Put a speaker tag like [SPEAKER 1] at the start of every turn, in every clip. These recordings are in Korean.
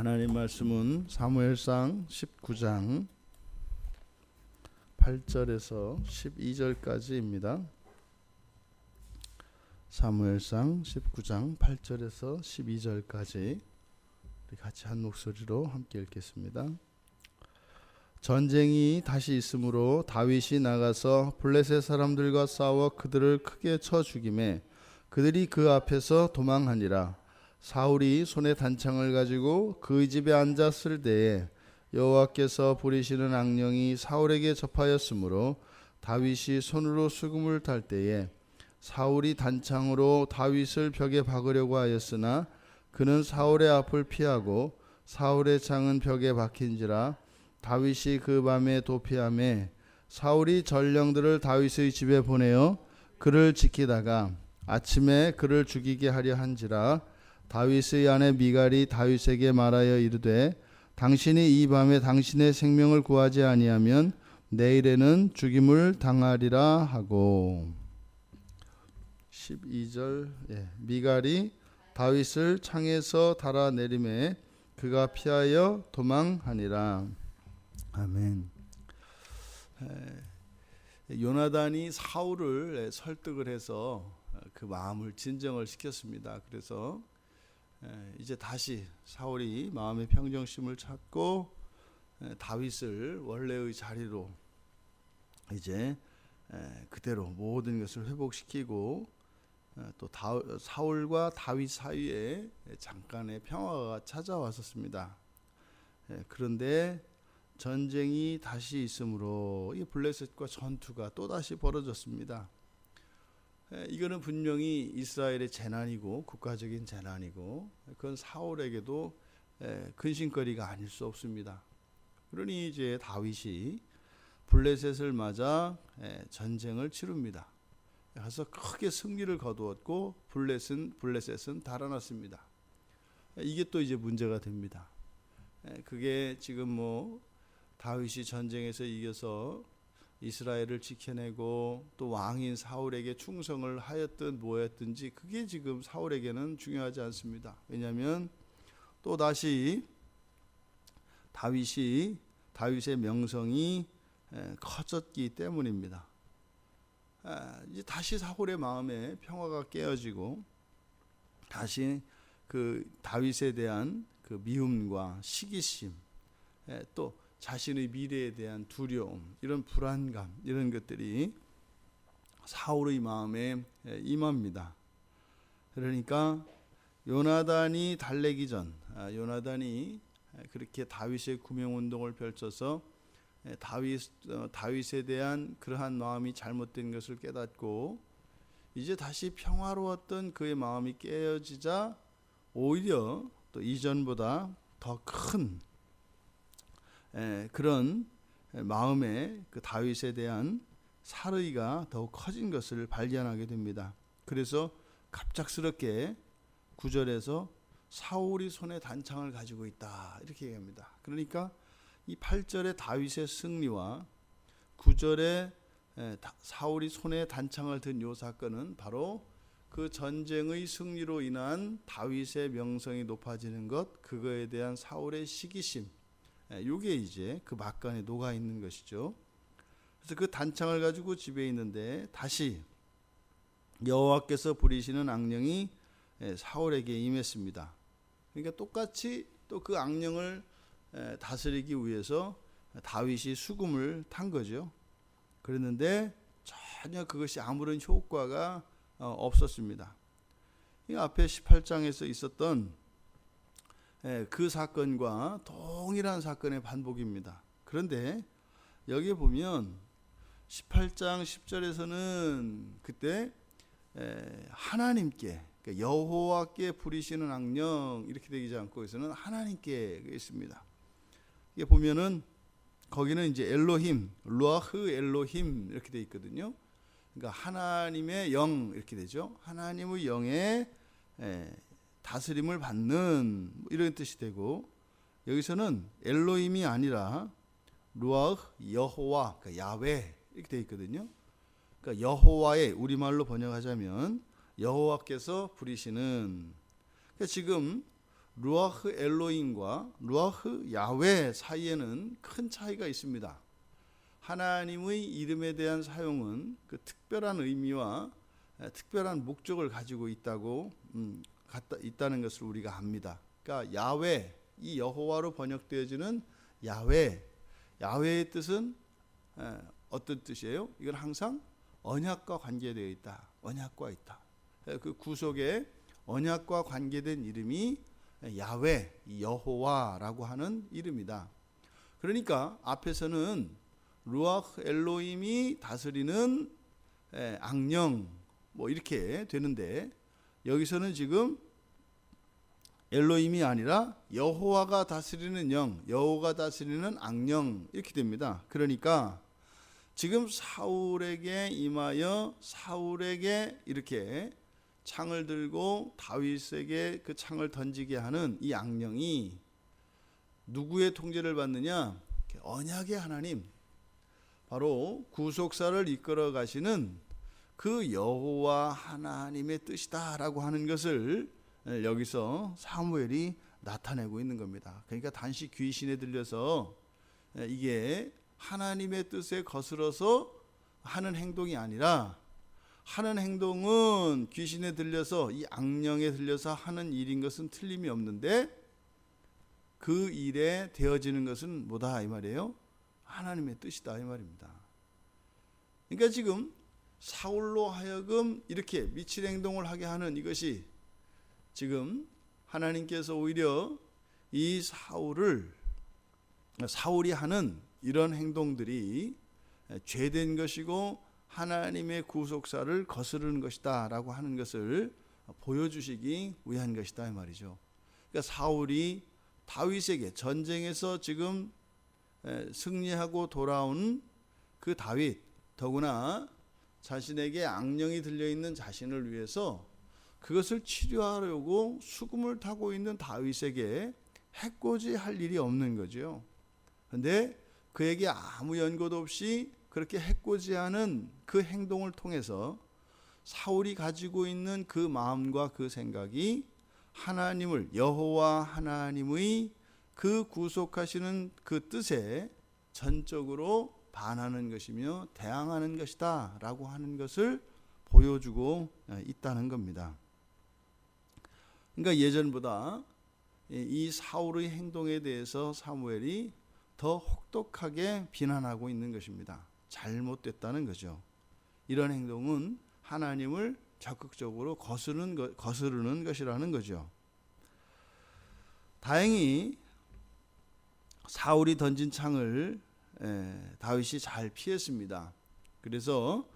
[SPEAKER 1] 하나님 말씀은 사무엘상 19장 8절에서 12절까지입니다. 사무엘상 19장 8절에서 12절까지 같이 한 목소리로 함께 읽겠습니다. 전쟁이 다시 있으므로 다윗이 나가서 블레셋 사람들과 싸워 그들을 크게 쳐 죽이매 그들이 그 앞에서 도망하니라. 사울이 손에 단창을 가지고 그의 집에 앉았을 때에 여호와께서 부리시는 악령이 사울에게 접하였으므로 다윗이 손으로 수금을 탈 때에 사울이 단창으로 다윗을 벽에 박으려고 하였으나 그는 사울의 앞을 피하고 사울의 창은 벽에 박힌지라. 다윗이 그 밤에 도피하매 사울이 전령들을 다윗의 집에 보내어 그를 지키다가 아침에 그를 죽이게 하려 한지라. 다윗의 아내 미갈이 다윗에게 말하여 이르되 당신이 이 밤에 당신의 생명을 구하지 아니하면 내일에는 죽임을 당하리라 하고. 12절 미갈이 다윗을 창에서 달아내림에 그가 피하여 도망하니라. 아멘. 요나단이 사울을 설득을 해서 그 마음을 진정을 시켰습니다. 그래서 이제 다시 사울이 마음의 평정심을 찾고 다윗을 원래의 자리로 이제 그대로 모든 것을 회복시키고 또 사울과 다윗 사이에 잠깐의 평화가 찾아왔었습니다. 그런데 전쟁이 다시 있으므로 이 블레셋과 전투가 또다시 벌어졌습니다. 이거는 분명히 이스라엘의 재난이고 국가적인 재난이고 그건 사울에게도 근심거리가 아닐 수 없습니다. 그러니 이제 다윗이 블레셋을 맞아 전쟁을 치릅니다. 가서 크게 승리를 거두었고 블레셋은 달아났습니다. 이게 또 이제 문제가 됩니다. 그게 지금 다윗이 전쟁에서 이겨서 이스라엘을 지켜내고 또 왕인 사울에게 충성을 하였든 뭐였든지 그게 지금 사울에게는 중요하지 않습니다. 왜냐하면 또 다시 다윗의 명성이 커졌기 때문입니다. 이제 다시 사울의 마음에 평화가 깨어지고 다시 그 다윗에 대한 그 미움과 시기심 또 자신의 미래에 대한 두려움, 이런 불안감, 이런 것들이 사울의 마음에 임합니다. 그러니까 요나단이 달래기 전, 요나단이 그렇게 다윗의 구명운동을 펼쳐서 다윗에 대한 그러한 마음이 잘못된 것을 깨닫고 이제 다시 평화로웠던 그의 마음이 깨어지자 오히려 또 이전보다 더 큰 그런 마음에 그 다윗에 대한 살의가 더욱 커진 것을 발견하게 됩니다. 그래서 갑작스럽게 9절에서 사울이 손에 단창을 가지고 있다 이렇게 얘기합니다. 그러니까 이 8절의 다윗의 승리와 9절에 사울이 손에 단창을 든 이 사건은 바로 그 전쟁의 승리로 인한 다윗의 명성이 높아지는 것, 그거에 대한 사울의 시기심, 이게 이제 그 막간에 녹아 있는 것이죠. 그래서 그 단창을 가지고 집에 있는데 다시 여호와께서 부리시는 악령이 사울에게 임했습니다. 그러니까 똑같이 또 그 악령을 다스리기 위해서 다윗이 수금을 탄 거죠. 그랬는데 전혀 그것이 아무런 효과가 없었습니다. 이 앞에 18장에서 있었던 그 사건과 동일한 사건의 반복입니다. 그런데 여기 보면 18장 10절에서는 그때 하나님께, 그러니까 여호와께 부리시는 악령 이렇게 되지 않고 여기서는 하나님께 있습니다. 이게 보면은 거기는 이제 엘로힘, 루아흐 엘로힘 이렇게 돼 있거든요. 그러니까 하나님의 영 이렇게 되죠. 하나님의 영에 다스림을 받는 이런 뜻이 되고, 여기서는 엘로힘이 아니라 루아흐 여호와, 그러니까 야훼 이렇게 되어 있거든요. 그러니까 여호와의, 우리말로 번역하자면 여호와께서 부리시는, 그러니까 지금 루아흐 엘로힘과 루아흐 야훼 사이에는 큰 차이가 있습니다. 하나님의 이름에 대한 사용은 그 특별한 의미와 특별한 목적을 가지고 있다는 것을 우리가 압니다. 그러니까 야훼, 이 여호와로 번역되어지는 야훼의 뜻은 어떤 뜻이에요? 이건 항상 언약과 관계되어 있다. 언약과 있다. 그 구속에 언약과 관계된 이름이 야훼, 여호와라고 하는 이름이다. 그러니까 앞에서는 루아흐 엘로힘이 다스리는 악령 뭐 이렇게 되는데, 여기서는 지금 엘로힘이 아니라 여호와가 다스리는 영, 여호와가 다스리는 악령 이렇게 됩니다. 그러니까 지금 사울에게 임하여 사울에게 이렇게 창을 들고 다윗에게 그 창을 던지게 하는 이 악령이 누구의 통제를 받느냐? 언약의 하나님, 바로 구속사를 이끌어 가시는 그 여호와 하나님의 뜻이다라고 하는 것을 여기서 사무엘이 나타내고 있는 겁니다. 그러니까 단지 귀신에 들려서 이게 하나님의 뜻에 거슬러서 하는 행동이 아니라, 하는 행동은 귀신에 들려서 이 악령에 들려서 하는 일인 것은 틀림이 없는데, 그 일에 되어지는 것은 뭐다 이 말이에요? 하나님의 뜻이다 이 말입니다. 그러니까 지금 사울로 하여금 이렇게 미칠 행동을 하게 하는 이것이, 지금 하나님께서 오히려 이 사울이 하는 이런 행동들이 죄된 것이고 하나님의 구속사를 거스르는 것이다 라고 하는 것을 보여주시기 위한 것이다 이 말이죠. 그러니까 사울이 다윗에게 전쟁에서 지금 승리하고 돌아온 그 다윗, 더구나 자신에게 악령이 들려있는 자신을 위해서 그것을 치료하려고 수금을 타고 있는 다윗에게 해코지할 일이 없는 거죠. 그런데 그에게 아무 연고도 없이 그렇게 해코지하는 그 행동을 통해서 사울이 가지고 있는 그 마음과 그 생각이 하나님을, 여호와 하나님의 그 구속하시는 그 뜻에 전적으로 반하는 것이며 대항하는 것이다 라고 하는 것을 보여주고 있다는 겁니다. 그러니까 예전보다 이 사울의 행동에 대해서 사무엘이 더 혹독하게 비난하고 있는 것입니다. 잘못됐다는 거죠. 이런 행동은 하나님을 적극적으로 거스르는 것이라는 거죠. 다행히 사울이 던진 창을 다윗이 잘 피했습니다. 그래서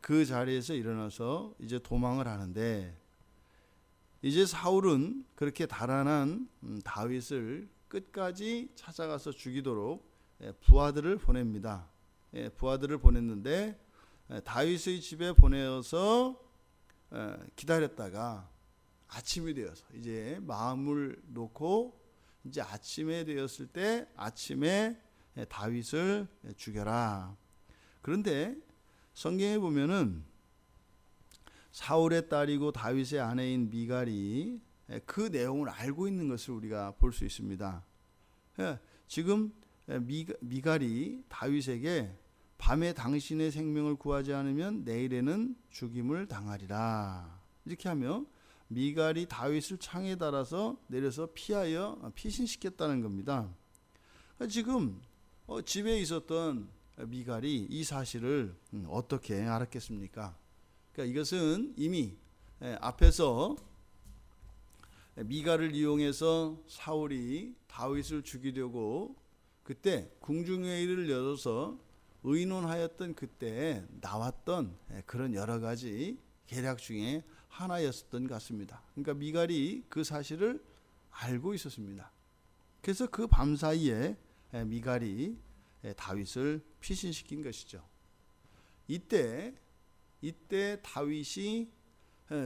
[SPEAKER 1] 그 자리에서 일어나서 이제 도망을 하는데, 이제 사울은 그렇게 달아난 다윗을 끝까지 찾아가서 죽이도록 부하들을 보냅니다. 부하들을 보냈는데 다윗의 집에 보내어서 기다렸다가 아침이 되어서 이제 마음을 놓고 이제 아침에 되었을 때 아침에 다윗을 죽여라. 그런데 성경에 보면은 사울의 딸이고 다윗의 아내인 미갈이 그 내용을 알고 있는 것을 우리가 볼 수 있습니다. 지금 미갈이 다윗에게 밤에 당신의 생명을 구하지 않으면 내일에는 죽임을 당하리라 이렇게 하며 미갈이 다윗을 창에 달아서 내려서 피하여 피신시켰다는 겁니다. 지금 집에 있었던 미갈이 이 사실을 어떻게 알았겠습니까? 그러니까 이것은 이미 앞에서 미갈을 이용해서 사울이 다윗을 죽이려고 그때 궁중회의를 열어서 의논하였던 그때 나왔던 그런 여러 가지 계략 중에 하나였었던 것 같습니다. 그러니까 미갈이 그 사실을 알고 있었습니다. 그래서 그 밤사이에 미갈이 다윗을 피신시킨 것이죠. 이때 다윗이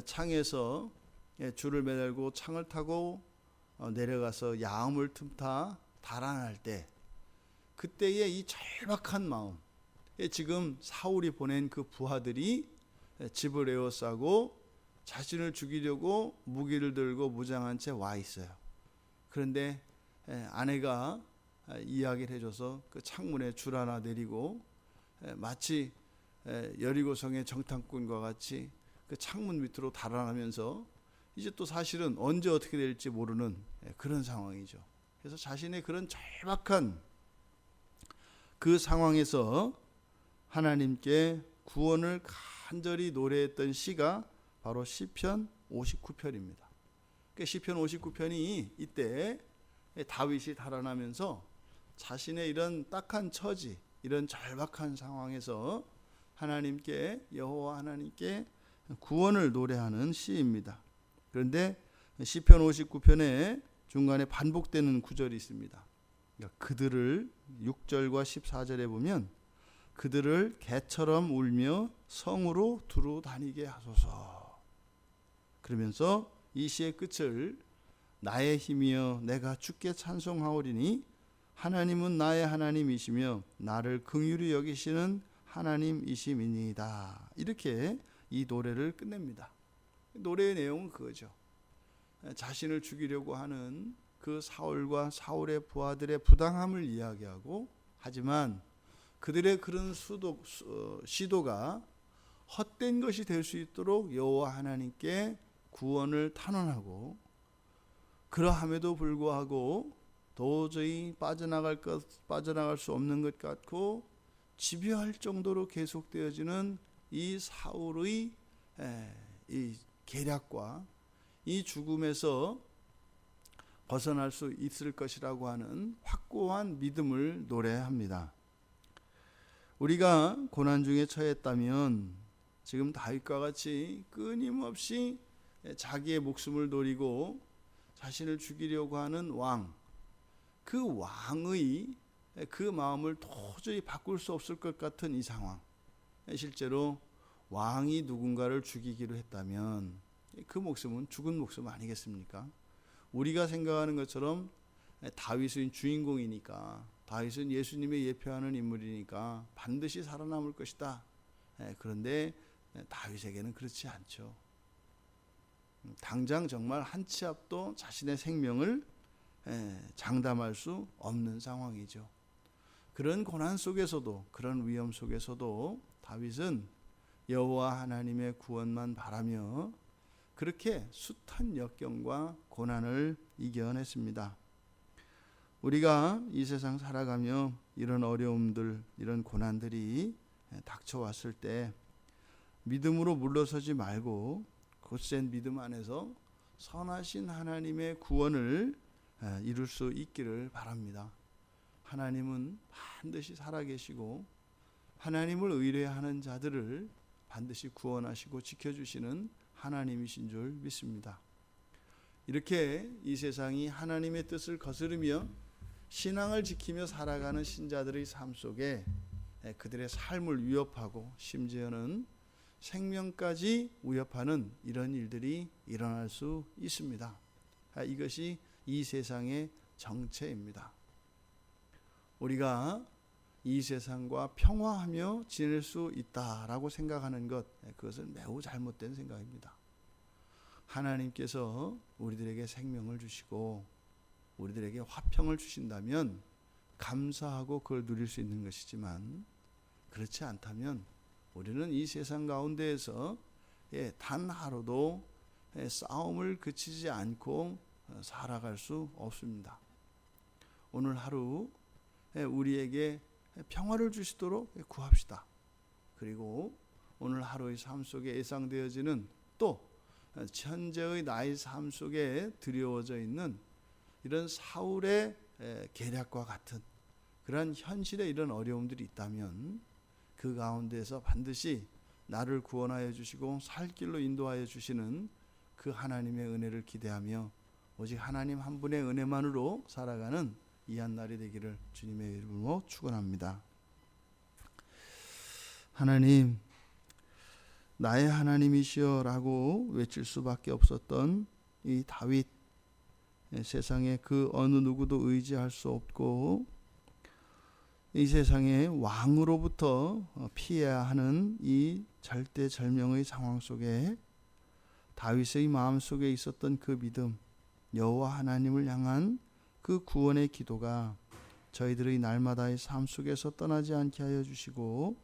[SPEAKER 1] 창에서 줄을 매달고 창을 타고 내려가서 야음을 틈타 달아날 때, 그때의 이 절박한 마음, 지금 사울이 보낸 그 부하들이 집을 에워싸고 자신을 죽이려고 무기를 들고 무장한 채 와 있어요. 그런데 아내가 이야기를 해줘서 그 창문에 줄 하나 내리고 마치 여리고성의 정탐꾼과 같이 그 창문 밑으로 달아나면서 이제 또 사실은 언제 어떻게 될지 모르는 그런 상황이죠. 그래서 자신의 그런 절박한 그 상황에서 하나님께 구원을 간절히 노래했던 시가 바로 시편 59편입니다. 그 시편 59편이 이때 다윗이 달아나면서 자신의 이런 딱한 처지, 이런 절박한 상황에서 하나님께, 여호와 하나님께 구원을 노래하는 시입니다. 그런데 시편 59편에 중간에 반복되는 구절이 있습니다. 그러니까 그들을 6절과 14절에 보면 그들을 개처럼 울며 성으로 두루 다니게 하소서. 그러면서 이 시의 끝을 나의 힘이여 내가 주께 찬송하오리니 하나님은 나의 하나님이시며 나를 긍휼히 여기시는 하나님이심이니이다. 이렇게 이 노래를 끝냅니다. 노래의 내용은 그거죠. 자신을 죽이려고 하는 그 사울과 사울의 부하들의 부당함을 이야기하고, 하지만 그들의 그런 시도가 헛된 것이 될 수 있도록 여호와 하나님께 구원을 탄원하고, 그러함에도 불구하고 도저히 빠져나갈 수 없는 것 같고 집요할 정도로 계속되어지는 이 사울의 이 계략과 이 죽음에서 벗어날 수 있을 것이라고 하는 확고한 믿음을 노래합니다. 우리가 고난 중에 처했다면 지금 다윗과 같이 끊임없이 자기의 목숨을 노리고 자신을 죽이려고 하는 왕, 그 왕의 그 마음을 도저히 바꿀 수 없을 것 같은 이 상황, 실제로 왕이 누군가를 죽이기로 했다면 그 목숨은 죽은 목숨 아니겠습니까? 우리가 생각하는 것처럼 다윗은 주인공이니까, 다윗은 예수님의 예표하는 인물이니까 반드시 살아남을 것이다. 그런데 다윗에게는 그렇지 않죠. 당장 정말 한 치 앞도 자신의 생명을 장담할 수 없는 상황이죠. 그런 고난 속에서도, 그런 위험 속에서도 다윗은 여호와 하나님의 구원만 바라며 그렇게 숱한 역경과 고난을 이겨냈습니다. 우리가 이 세상 살아가며 이런 어려움들, 이런 고난들이 닥쳐왔을 때 믿음으로 물러서지 말고 곧센 믿음 안에서 선하신 하나님의 구원을 이룰 수 있기를 바랍니다. 하나님은 반드시 살아계시고 하나님을 의뢰하는 자들을 반드시 구원하시고 지켜주시는 하나님이신 줄 믿습니다. 이렇게 이 세상이 하나님의 뜻을 거스르며 신앙을 지키며 살아가는 신자들의 삶 속에 그들의 삶을 위협하고 심지어는 생명까지 위협하는 이런 일들이 일어날 수 있습니다. 이것이 이 세상의 정체입니다. 우리가 이 세상과 평화하며 지낼 수 있다라고 생각하는 것, 그것은 매우 잘못된 생각입니다. 하나님께서 우리들에게 생명을 주시고 우리들에게 화평을 주신다면 감사하고 그걸 누릴 수 있는 것이지만, 그렇지 않다면 우리는 이 세상 가운데에서 단 하루도 싸움을 그치지 않고 살아갈 수 없습니다. 오늘 하루 우리에게 평화를 주시도록 구합시다. 그리고 오늘 하루의 삶 속에 예상되어지는 또 현재의 나의 삶 속에 드리워져 있는 이런 사울의 계략과 같은 그런 현실의 이런 어려움들이 있다면 그 가운데서 반드시 나를 구원하여 주시고 살 길로 인도하여 주시는 그 하나님의 은혜를 기대하며 오직 하나님 한 분의 은혜만으로 살아가는 이 한 날이 되기를 주님의 이름으로 축원합니다. 하나님, 나의 하나님이시여라고 외칠 수밖에 없었던 이 다윗, 세상에 그 어느 누구도 의지할 수 없고 이 세상의 왕으로부터 피해야 하는 이 절대절명의 상황 속에 다윗의 마음속에 있었던 그 믿음, 여호와 하나님을 향한 그 구원의 기도가 저희들의 날마다의 삶 속에서 떠나지 않게 하여 주시고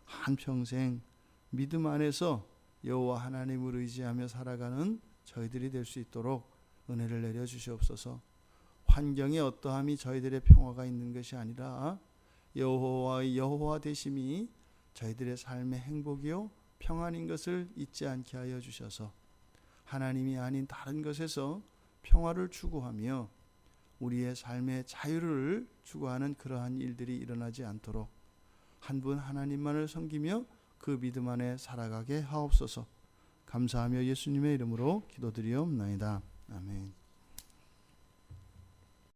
[SPEAKER 1] 한평생 믿음 안에서 여호와 하나님을 의지하며 살아가는 저희들이 될 수 있도록 은혜를 내려 주시옵소서. 환경에 어떠함이 저희들의 평화가 있는 것이 아니라 여호와의 여호와 되심이 저희들의 삶의 행복이요 평안인 것을 잊지 않게 하여 주셔서 하나님이 아닌 다른 것에서 평화를 추구하며 우리의 삶의 자유를 추구하는 그러한 일들이 일어나지 않도록 한 분 하나님만을 섬기며 그 믿음 안에 살아가게 하옵소서. 감사하며 예수님의 이름으로 기도드리옵나이다. 아멘.